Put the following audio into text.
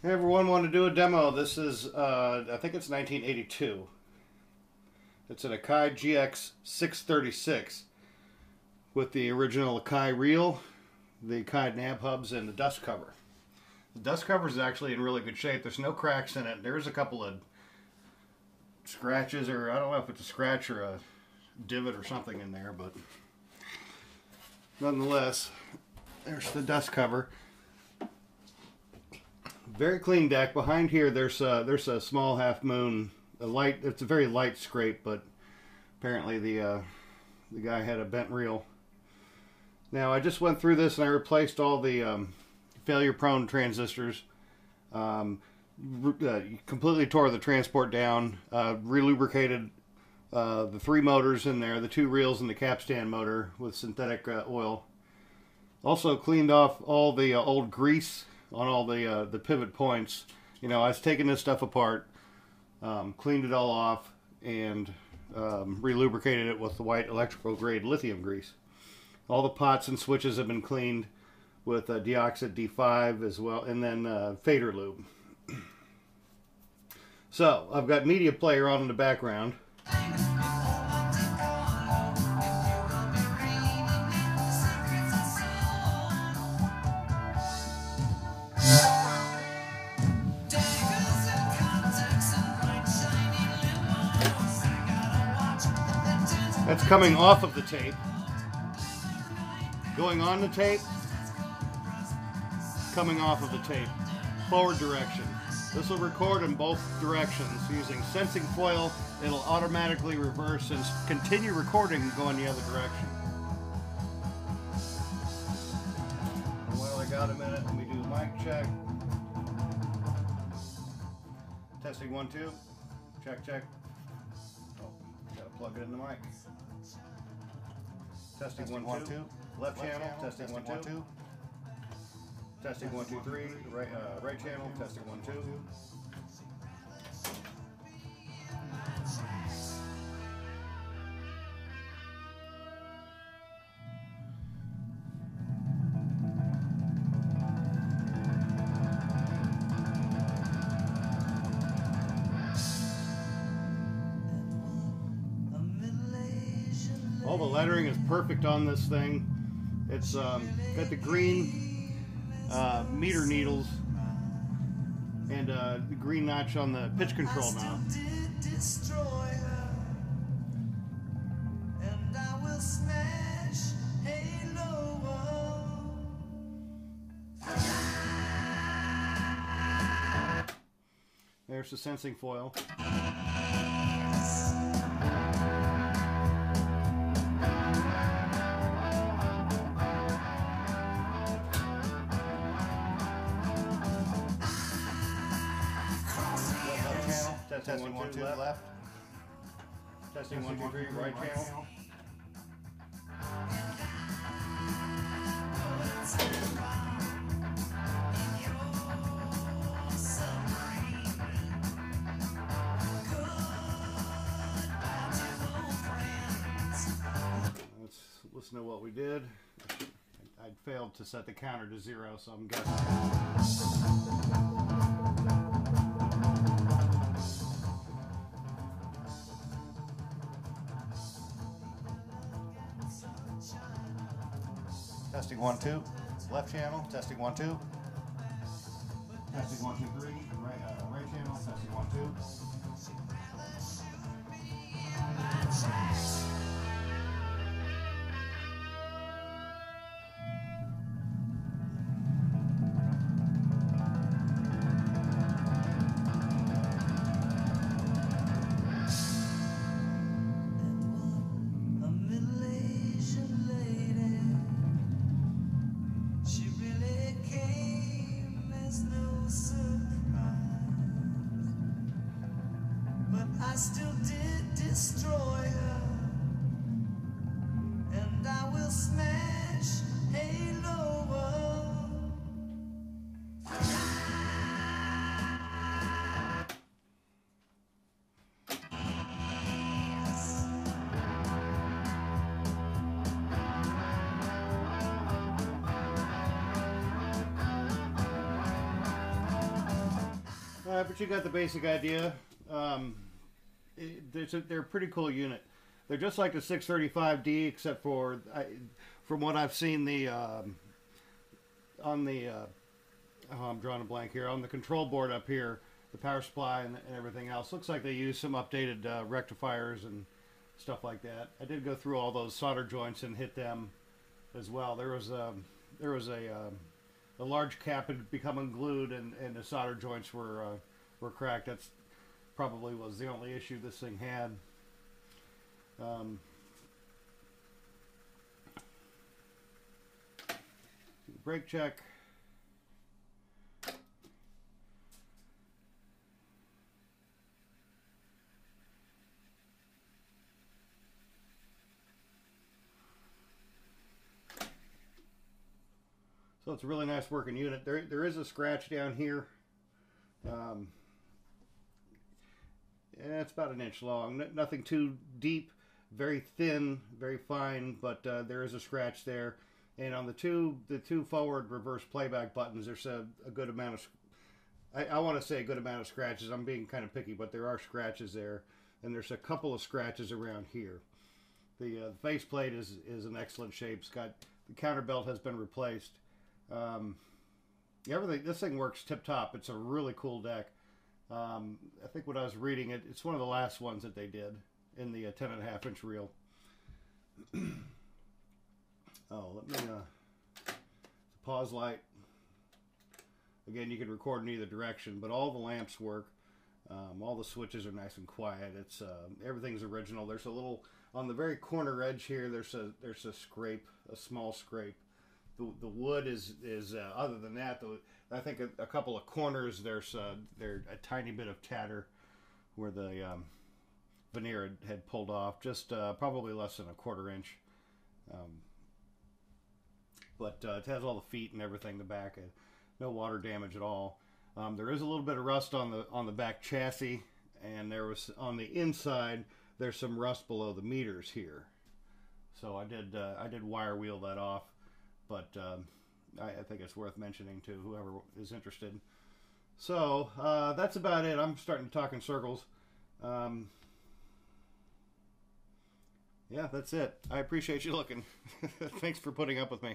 Hey everyone, want to do a demo. This is, I think it's 1982. It's an Akai GX 636 with the original Akai reel, the Akai nab hubs, and the dust cover. The dust cover is actually in really good shape. There's no cracks in it. There's a couple of scratches, or I don't know if it's a scratch or a divot or something in there, but nonetheless, there's the dust cover. Very clean deck. Behind here, there's a small half moon. It's a very light scrape, but apparently the guy had a bent reel. Now I just went through this and I replaced all the failure-prone transistors. Completely tore the transport down. Relubricated the 3 motors in there, the 2 reels and the capstan motor with synthetic oil. Also cleaned off all the old grease on all the pivot points. You know, I was taking this stuff apart, cleaned it all off, and relubricated it with the white electrical grade lithium grease. All the pots and switches have been cleaned with Deoxit D5 as well, and then fader lube. So I've got media player on in the background. That's coming off of the tape. Going on the tape. Coming off of the tape. Forward direction. This will record in both directions using sensing foil. It'll automatically reverse and continue recording and go in the other direction. Well, I got a minute. Let me do mic check. Testing 1, 2. Check, check. Oh, gotta plug it in the mic. Testing 1, 2. Left channel. Testing 1, 2. Testing 1, 2, 3. Right channel. Testing 1, 2. All the lettering is perfect on this thing. It's got the green meter needles and the green notch on the pitch control knob. There's the sensing foil. Testing 1, 2, left. Testing 1, 2, 3, right channel. Let's listen to what we did. I failed to set the counter to 0, so I'm guessing. Testing 1, 2. Left channel. Testing 1, 2. Testing 1, 2, 3. Right channel. Testing 1, 2. I still did destroy her, and I will smash Halo World. but you got the basic idea. They're a pretty cool unit. They're just like the 635D, except for from what I've seen, on the I'm drawing a blank here, on the control board up here, the power supply and everything else looks like they use some updated rectifiers and stuff like that. I did go through all those solder joints and hit them as well. There was a large cap had become unglued and the solder joints were cracked. That's probably was the only issue this thing had. Brake check. So it's a really nice working unit. There is a scratch down here. And it's about an inch long. Nothing too deep, very thin, very fine, but there is a scratch there. And on the two forward reverse playback buttons, there's a good amount of, I want to say a good amount of scratches. I'm being kind of picky, but there are scratches there. And there's a couple of scratches around here. The faceplate is in excellent shape. It's got, the counter belt has been replaced. Everything, this thing works tip top. It's a really cool deck. I think when I was reading it, it's one of the last ones that they did in the 10.5-inch reel. Oh, let me, the pause light. Again, you can record in either direction, but all the lamps work. All the switches are nice and quiet. It's everything's original. There's a little, on the very corner edge here, there's a scrape, a small scrape. The wood is other than that, I think a couple of corners there's a tiny bit of tatter where the veneer had pulled off, just probably less than a 1/4 inch. But it has all the feet and everything in the back, and no water damage at all. There is a little bit of rust on the back chassis, and there was on the inside there's some rust below the meters here. So I did wire wheel that off. But I think it's worth mentioning to whoever is interested. So that's about it. I'm starting to talk in circles. Yeah, that's it. I appreciate you looking. Thanks for putting up with me.